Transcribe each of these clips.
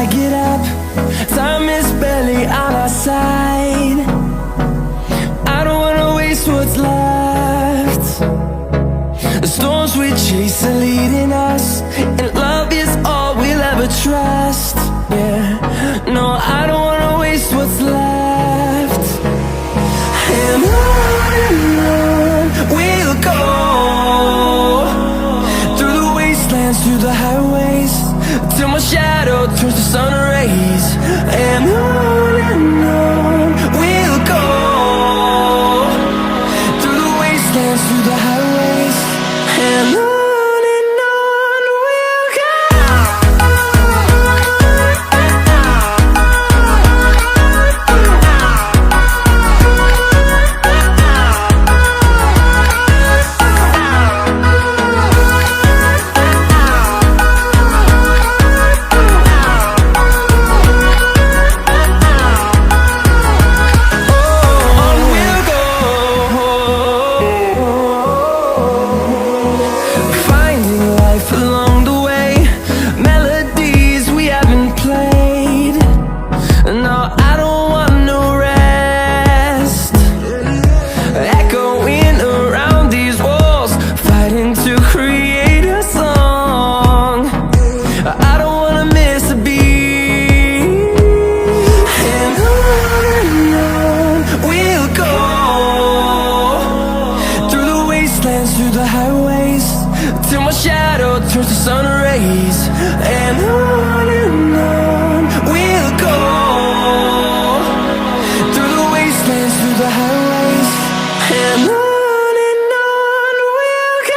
I get up. Time is barely on our side. I don't wanna waste what's left. The storms we chase are leading us, and love is all we'll ever trust. Yeah, no, I don't wanna waste what's left. And on we'll go, through the wastelands, through the highways, till my shadow turns to sun rays. And on we'll go, through the wastelands, through the highways, and on we'll go. Through the highways, till my shadow turns to sun rays. And on we'll go, through the wastelands, through the highways, and on we'll go.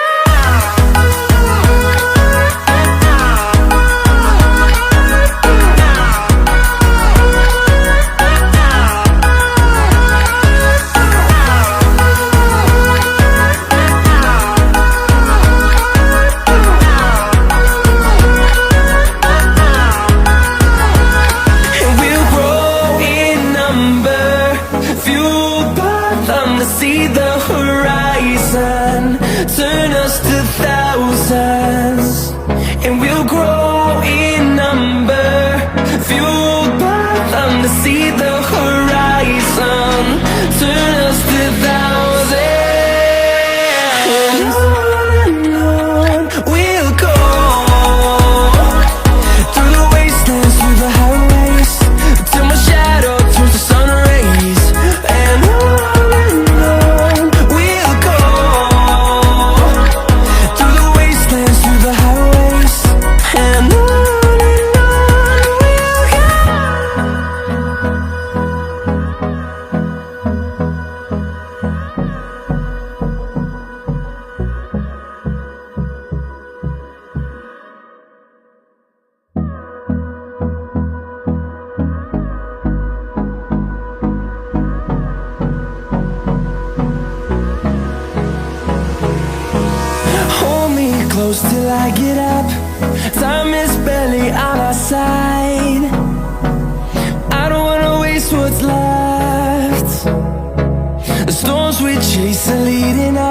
See the horizon, turn us to thousands, and we'll grow in number, fueled by them to see the horizon, turn us to thousands. And on we'll go, through the wastelands, through the highways, till my shadow turns to sun rays. And close till I get up. Time is barely on our side. I don't wanna waste what's left. The storms we chase are leading us.